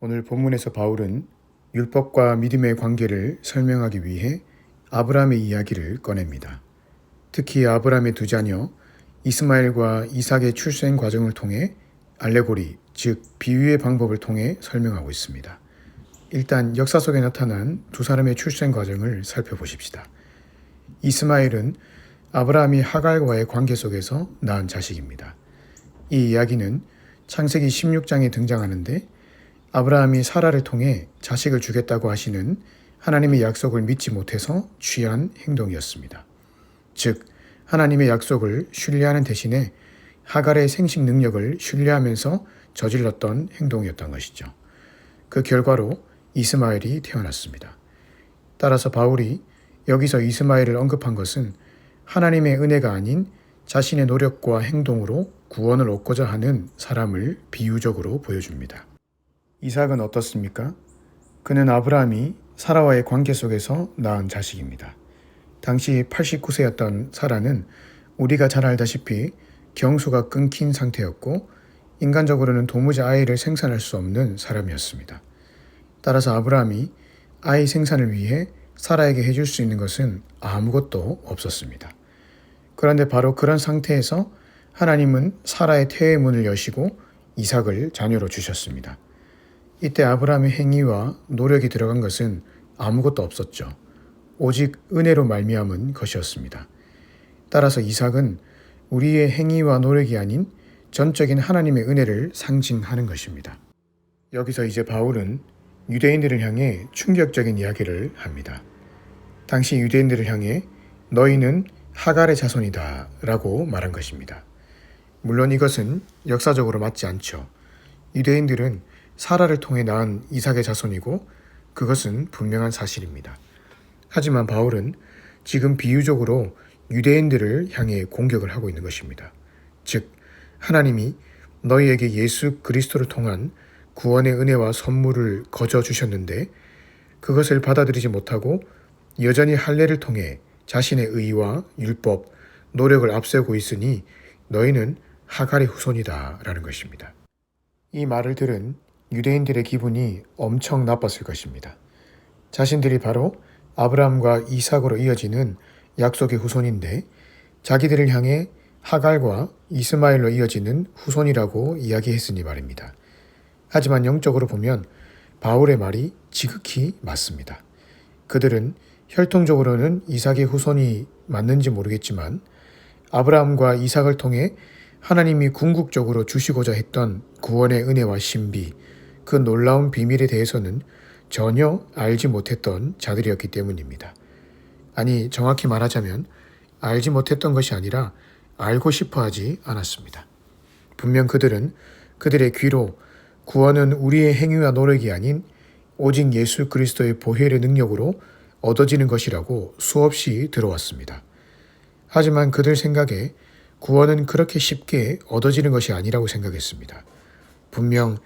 오늘 본문에서 바울은 율법과 믿음의 관계를 설명하기 위해 아브라함의 이야기를 꺼냅니다. 특히 아브라함의 두 자녀 이스마엘과 이삭의 출생 과정을 통해 알레고리, 즉 비유의 방법을 통해 설명하고 있습니다. 일단 역사 속에 나타난 두 사람의 출생 과정을 살펴보십시다. 이스마엘은 아브라함이 하갈과의 관계 속에서 낳은 자식입니다. 이 이야기는 창세기 16장에 등장하는데 아브라함이 사라를 통해 자식을 주겠다고 하시는 하나님의 약속을 믿지 못해서 취한 행동이었습니다. 즉, 하나님의 약속을 신뢰하는 대신에 하갈의 생식 능력을 신뢰하면서 저질렀던 행동이었던 것이죠. 그 결과로 이스마엘이 태어났습니다. 따라서 바울이 여기서 이스마엘을 언급한 것은 하나님의 은혜가 아닌 자신의 노력과 행동으로 구원을 얻고자 하는 사람을 비유적으로 보여줍니다. 이삭은 어떻습니까? 그는 아브라함이 사라와의 관계 속에서 낳은 자식입니다. 당시 89세였던 사라는 우리가 잘 알다시피 경수가 끊긴 상태였고 인간적으로는 도무지 아이를 생산할 수 없는 사람이었습니다. 따라서 아브라함이 아이 생산을 위해 사라에게 해줄 수 있는 것은 아무것도 없었습니다. 그런데 바로 그런 상태에서 하나님은 사라의 태의 문을 여시고 이삭을 자녀로 주셨습니다. 이때 아브라함의 행위와 노력이 들어간 것은 아무것도 없었죠. 오직 은혜로 말미암은 것이었습니다. 따라서 이삭은 우리의 행위와 노력이 아닌 전적인 하나님의 은혜를 상징하는 것입니다. 여기서 이제 바울은 유대인들을 향해 충격적인 이야기를 합니다. 당시 유대인들을 향해 너희는 하갈의 자손이다 라고 말한 것입니다. 물론 이것은 역사적으로 맞지 않죠. 유대인들은 사라를 통해 낳은 이삭의 자손이고 그것은 분명한 사실입니다. 하지만 바울은 지금 비유적으로 유대인들을 향해 공격을 하고 있는 것입니다. 즉, 하나님이 너희에게 예수 그리스도를 통한 구원의 은혜와 선물을 거저 주셨는데 그것을 받아들이지 못하고 여전히 할례를 통해 자신의 의와 율법, 노력을 앞세우고 있으니 너희는 하갈의 후손이다 라는 것입니다. 이 말을 들은 유대인들의 기분이 엄청 나빴을 것입니다. 자신들이 바로 아브라함과 이삭으로 이어지는 약속의 후손인데 자기들을 향해 하갈과 이스마엘로 이어지는 후손이라고 이야기했으니 말입니다. 하지만 영적으로 보면 바울의 말이 지극히 맞습니다. 그들은 혈통적으로는 이삭의 후손이 맞는지 모르겠지만 아브라함과 이삭을 통해 하나님이 궁극적으로 주시고자 했던 구원의 은혜와 신비, 그 놀라운 비밀에 대해서는 전혀 알지 못했던 자들이었기 때문입니다. 아니, 정확히 말하자면 알지 못했던 것이 아니라 알고 싶어 하지 않았습니다. 분명 그들은 그들의 귀로 구원은 우리의 행위와 노력이 아닌 오직 예수 그리스도의 보혈의 능력으로 얻어지는 것이라고 수없이 들어왔습니다. 하지만 그들 생각에 구원은 그렇게 쉽게 얻어지는 것이 아니라고 생각했습니다. 분명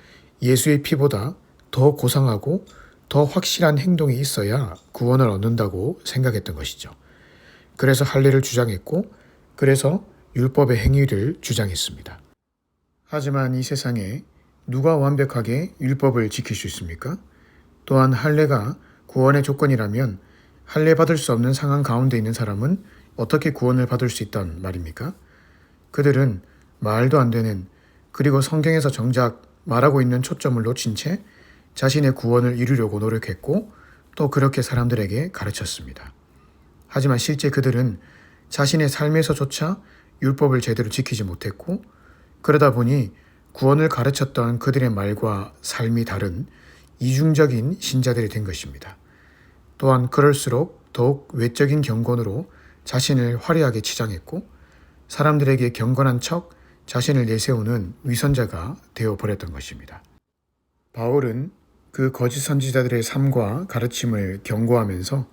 예수의 피보다 더 고상하고 더 확실한 행동이 있어야 구원을 얻는다고 생각했던 것이죠. 그래서 할례를 주장했고 그래서 율법의 행위를 주장했습니다. 하지만 이 세상에 누가 완벽하게 율법을 지킬 수 있습니까? 또한 할례가 구원의 조건이라면 할례 받을 수 없는 상황 가운데 있는 사람은 어떻게 구원을 받을 수 있단 말입니까? 그들은 말도 안 되는, 그리고 성경에서 정작 말하고 있는 초점을 놓친 채 자신의 구원을 이루려고 노력했고 또 그렇게 사람들에게 가르쳤습니다. 하지만 실제 그들은 자신의 삶에서조차 율법을 제대로 지키지 못했고 그러다 보니 구원을 가르쳤던 그들의 말과 삶이 다른 이중적인 신자들이 된 것입니다. 또한 그럴수록 더욱 외적인 경건으로 자신을 화려하게 치장했고 사람들에게 경건한 척 자신을 내세우는 위선자가 되어버렸던 것입니다. 바울은 그 거짓 선지자들의 삶과 가르침을 경고하면서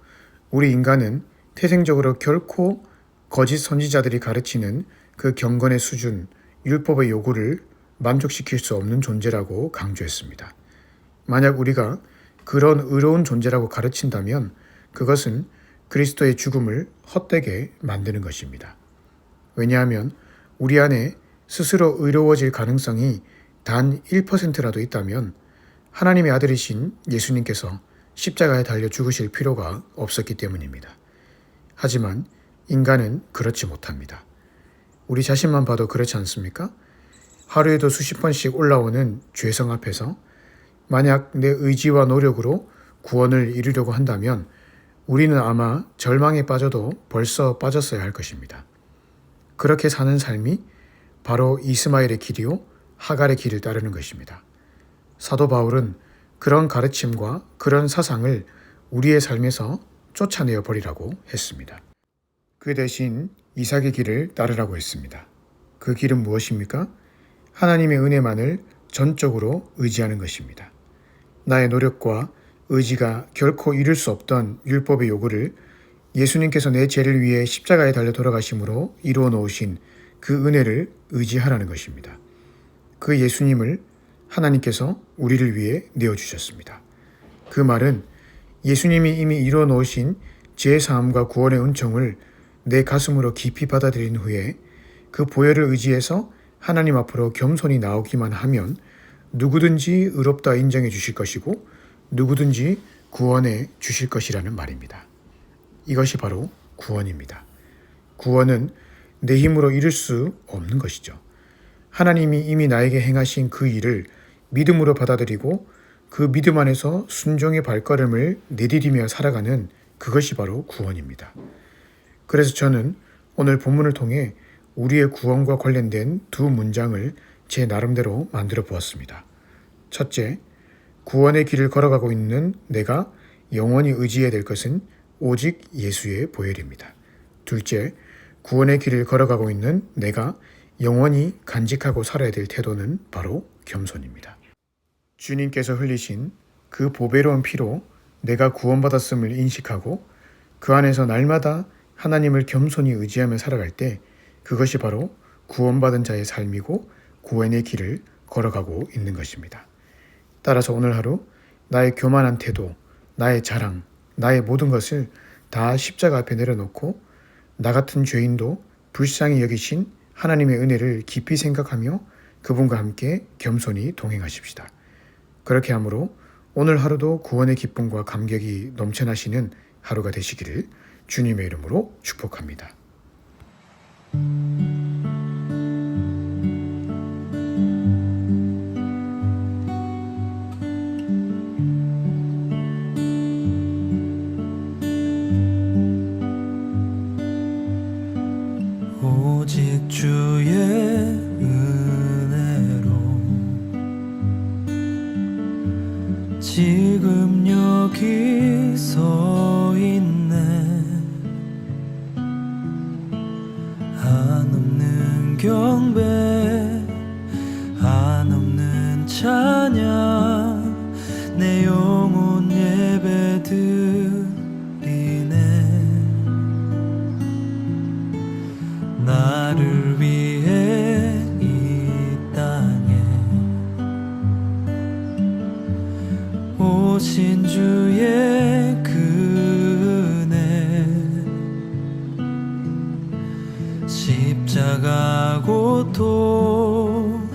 우리 인간은 태생적으로 결코 거짓 선지자들이 가르치는 그 경건의 수준, 율법의 요구를 만족시킬 수 없는 존재라고 강조했습니다. 만약 우리가 그런 의로운 존재라고 가르친다면 그것은 그리스도의 죽음을 헛되게 만드는 것입니다. 왜냐하면 우리 안에 스스로 의로워질 가능성이 단 1%라도 있다면 하나님의 아들이신 예수님께서 십자가에 달려 죽으실 필요가 없었기 때문입니다. 하지만 인간은 그렇지 못합니다. 우리 자신만 봐도 그렇지 않습니까? 하루에도 수십 번씩 올라오는 죄성 앞에서 만약 내 의지와 노력으로 구원을 이루려고 한다면 우리는 아마 절망에 빠져도 벌써 빠졌어야 할 것입니다. 그렇게 사는 삶이 바로 이스마엘의 길이요 하갈의 길을 따르는 것입니다. 사도 바울은 그런 가르침과 그런 사상을 우리의 삶에서 쫓아내어 버리라고 했습니다. 그 대신 이삭의 길을 따르라고 했습니다. 그 길은 무엇입니까? 하나님의 은혜만을 전적으로 의지하는 것입니다. 나의 노력과 의지가 결코 이룰 수 없던 율법의 요구를 예수님께서 내 죄를 위해 십자가에 달려 돌아가심으로 이루어 놓으신 그 은혜를 의지하라는 것입니다. 그 예수님을 하나님께서 우리를 위해 내어주셨습니다. 그 말은 예수님이 이미 이루어 놓으신 죄사함과 구원의 은총을 내 가슴으로 깊이 받아들인 후에 그 보혈을 의지해서 하나님 앞으로 겸손히 나오기만 하면 누구든지 의롭다 인정해 주실 것이고 누구든지 구원해 주실 것이라는 말입니다. 이것이 바로 구원입니다. 구원은 내 힘으로 이룰 수 없는 것이죠. 하나님이 이미 나에게 행하신 그 일을 믿음으로 받아들이고 그 믿음 안에서 순종의 발걸음을 내디디며 살아가는 그것이 바로 구원입니다. 그래서 저는 오늘 본문을 통해 우리의 구원과 관련된 두 문장을 제 나름대로 만들어 보았습니다. 첫째, 구원의 길을 걸어가고 있는 내가 영원히 의지해야 될 것은 오직 예수의 보혈입니다. 둘째, 구원의 길을 걸어가고 있는 내가 영원히 간직하고 살아야 될 태도는 바로 겸손입니다. 주님께서 흘리신 그 보배로운 피로 내가 구원받았음을 인식하고 그 안에서 날마다 하나님을 겸손히 의지하며 살아갈 때 그것이 바로 구원받은 자의 삶이고 구원의 길을 걸어가고 있는 것입니다. 따라서 오늘 하루 나의 교만한 태도, 나의 자랑, 나의 모든 것을 다 십자가 앞에 내려놓고 나 같은 죄인도 불쌍히 여기신 하나님의 은혜를 깊이 생각하며 그분과 함께 겸손히 동행하십시다. 그렇게 함으로 오늘 하루도 구원의 기쁨과 감격이 넘쳐나시는 하루가 되시기를 주님의 이름으로 축복합니다. 오직 주의 은혜로 지금 여기 서 있네. 한없는 경배, 한없는 찬양, 내 영혼 예배 드리네. 나를 위해 이 땅에 오신 주의 은혜, 십자가 고통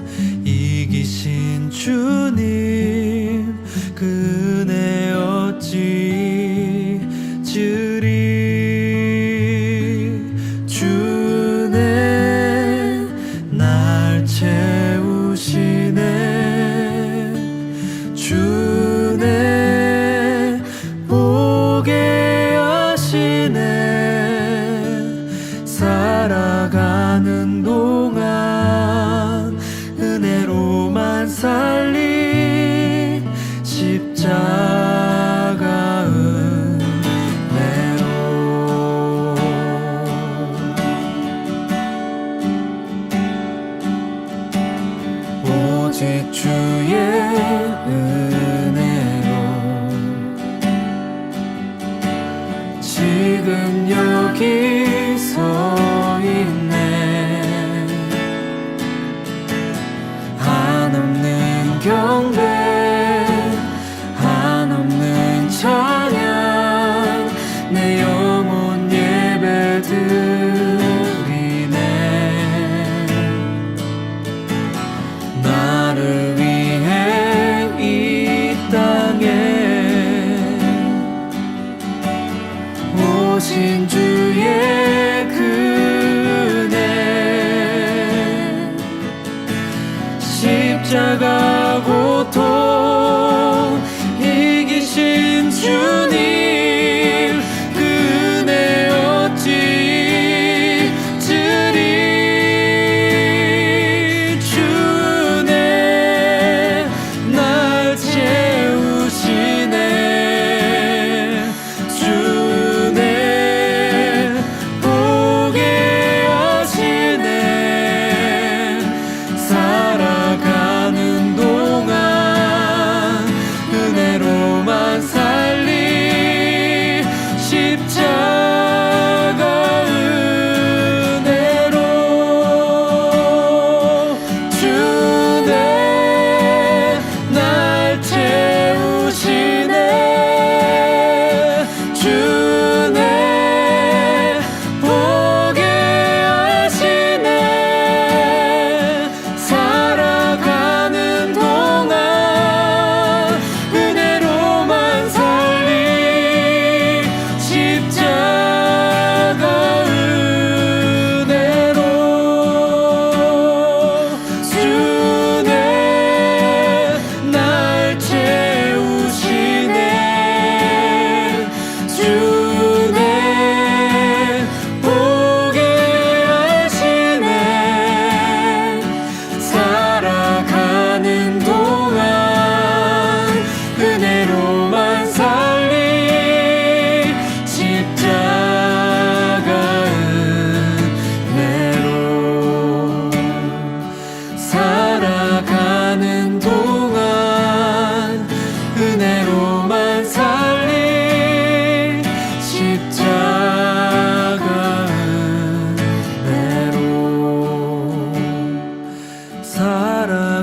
이기신 주님 그 은혜 어찌 잊으리. 채우시네. 주네 보게 하시네. 살아가는 동안 은혜로만 살리 십자가 은혜로. 오직 주의 은혜로 지금 여기 서 있네. 한없는 경배, 한없는 찬양, 내 영혼 예배 드리네. 나를 위해 이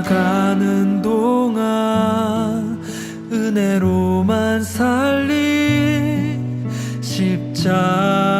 살아가는 동안 은혜로만 살리 십자가